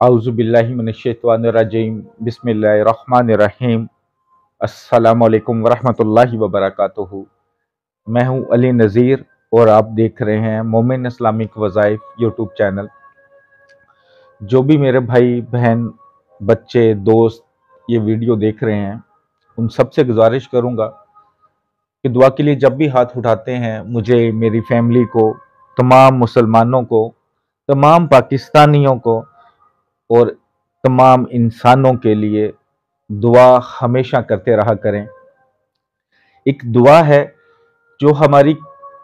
औज़ुबिल्लाहि मिनश्शैतानिर्रजीम बिस्मिल्लाहिर्रहमानिर्रहीम अस्सलामुअलैकुम वरहमतुल्लाहि वबरकातुहू। मैं हूँ अली नज़ीर और आप देख रहे हैं मोमिन इस्लामिक वज़ाइफ यूट्यूब चैनल। जो भी मेरे भाई बहन बच्चे दोस्त ये वीडियो देख रहे हैं, उन सबसे गुजारिश करूँगा कि दुआ के लिए जब भी हाथ उठाते हैं, मुझे, मेरी फैमिली को, तमाम मुसलमानों को, तमाम पाकिस्तानियों को और तमाम इंसानों के लिए दुआ हमेशा करते रहा करें। एक दुआ है जो हमारी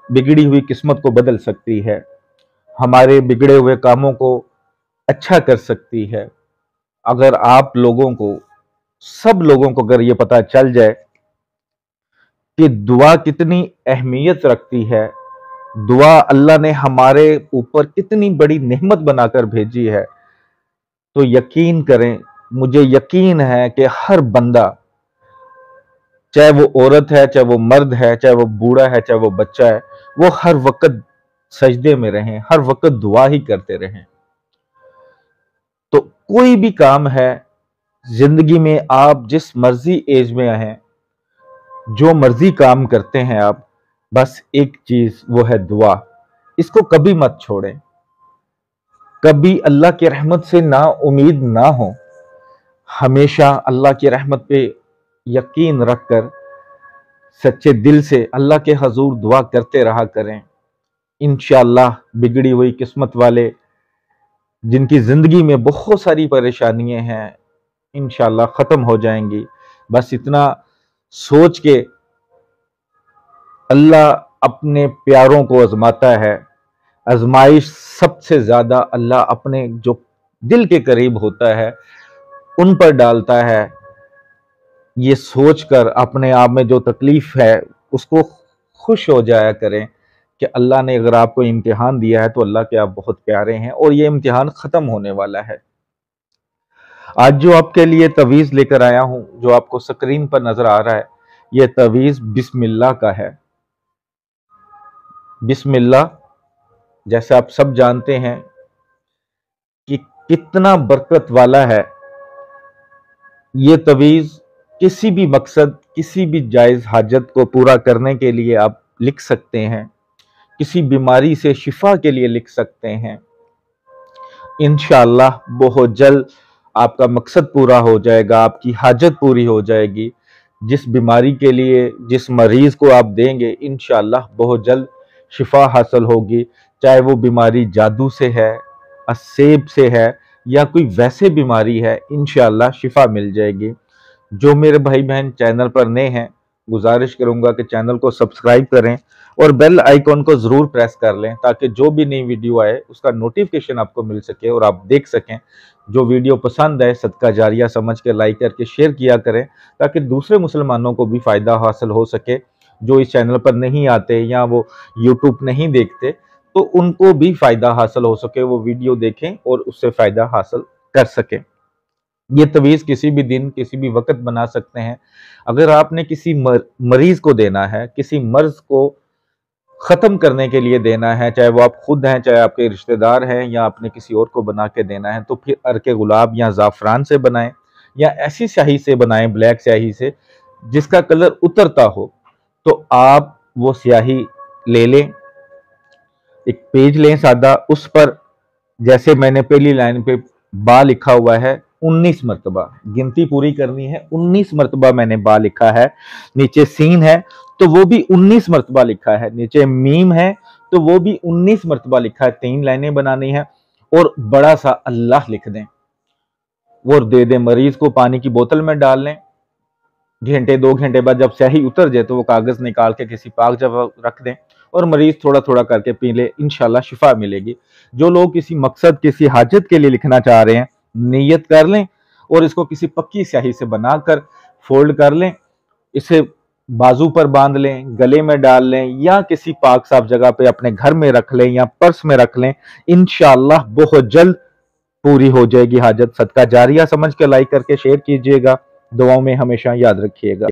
बिगड़ी हुई किस्मत को बदल सकती है, हमारे बिगड़े हुए कामों को अच्छा कर सकती है। अगर आप लोगों को, सब लोगों को अगर ये पता चल जाए कि दुआ कितनी अहमियत रखती है, दुआ अल्लाह ने हमारे ऊपर कितनी बड़ी नेमत बनाकर भेजी है, तो यकीन करें, मुझे यकीन है कि हर बंदा, चाहे वो औरत है, चाहे वो मर्द है, चाहे वो बूढ़ा है, चाहे वो बच्चा है, वो हर वक्त सजदे में रहें, हर वक्त दुआ ही करते रहें। तो कोई भी काम है जिंदगी में, आप जिस मर्जी एज में हैं, जो मर्जी काम करते हैं आप, बस एक चीज वो है दुआ। इसको कभी मत छोड़ें, कभी अल्लाह की रहमत से ना उम्मीद ना हो। हमेशा अल्लाह की रहमत पे यकीन रखकर सच्चे दिल से अल्लाह के हजूर दुआ करते रहा करें। इंशाअल्लाह बिगड़ी हुई किस्मत वाले, जिनकी जिंदगी में बहुत सारी परेशानियां हैं, इंशाअल्लाह खत्म हो जाएंगी। बस इतना सोच के अल्लाह अपने प्यारों को आजमाता है। आजमाइश सबसे ज्यादा अल्लाह अपने जो दिल के करीब होता है उन पर डालता है। ये सोचकर अपने आप में जो तकलीफ है उसको खुश हो जाया करें कि अल्लाह ने अगर आपको इम्तिहान दिया है तो अल्लाह के आप बहुत प्यारे हैं और ये इम्तिहान खत्म होने वाला है। आज जो आपके लिए तवीज़ लेकर आया हूं, जो आपको स्क्रीन पर नजर आ रहा है, ये तवीज़ बिस्मिल्लाह का है। बिस्मिल्लाह, जैसे आप सब जानते हैं कि कितना बरकत वाला है। ये तवीज़ किसी भी मकसद, किसी भी जायज़ हाजत को पूरा करने के लिए आप लिख सकते हैं, किसी बीमारी से शिफा के लिए लिख सकते हैं। इंशाअल्लाह बहुत जल्द आपका मकसद पूरा हो जाएगा, आपकी हाजत पूरी हो जाएगी। जिस बीमारी के लिए, जिस मरीज को आप देंगे, इंशाअल्लाह बहुत जल्द शिफा हासिल होगी। चाहे वो बीमारी जादू से है, असेब से है, या कोई वैसे बीमारी है, इंशाअल्लाह शिफा मिल जाएगी। जो मेरे भाई बहन चैनल पर नए हैं, गुजारिश करूंगा कि चैनल को सब्सक्राइब करें और बेल आइकॉन को जरूर प्रेस कर लें, ताकि जो भी नई वीडियो आए उसका नोटिफिकेशन आपको मिल सके और आप देख सकें। जो वीडियो पसंद आए, सदका जारिया समझ के लाइक करके शेयर किया करें, ताकि दूसरे मुसलमानों को भी फ़ायदा हासिल हो सके। जो इस चैनल पर नहीं आते या वो यूट्यूब नहीं देखते, तो उनको भी फ़ायदा हासिल हो सके, वो वीडियो देखें और उससे फ़ायदा हासिल कर सकें। ये तवीज़ किसी भी दिन, किसी भी वक्त बना सकते हैं। अगर आपने किसी मरीज को देना है, किसी मर्ज को ख़त्म करने के लिए देना है, चाहे वो आप खुद हैं, चाहे आपके रिश्तेदार हैं, या आपने किसी और को बना के देना है, तो फिर अर्के गुलाब या ज़ाफ़रान से बनाएं, या ऐसी स्याही से बनाएं, ब्लैक स्याही से जिसका कलर उतरता हो। तो आप वो स्याही ले लें, एक पेज लें सादा, उस पर जैसे मैंने पहली लाइन पे बा लिखा हुआ है, 19 मरतबा गिनती पूरी करनी है। 19 मरतबा मैंने बा लिखा है। नीचे सीन है तो वो भी 19 मरतबा लिखा है। नीचे मीम है तो वो भी 19 मरतबा लिखा है। 3 लाइनें बनानी है और बड़ा सा अल्लाह लिख दें, वो दे दें। मरीज को पानी की बोतल में डाल लें। घंटे 2 घंटे बाद जब स्याही उतर जाए तो वो कागज निकाल के किसी पाक जगह रख दें और मरीज थोड़ा थोड़ा करके पी ले, इंशाल्लाह शिफा मिलेगी। जो लोग किसी मकसद, किसी हाजत के लिए लिखना चाह रहे हैं, नियत कर लें और इसको किसी पक्की स्याही से बनाकर फोल्ड कर लें। इसे बाजू पर बांध लें, गले में डाल लें, या किसी पाक साफ जगह पे अपने घर में रख लें या पर्स में रख लें। इंशाअल्लाह बहुत जल्द पूरी हो जाएगी हाजत। सदका जारिया समझ के लाइक करके शेयर कीजिएगा। दुआओं में हमेशा याद रखिएगा।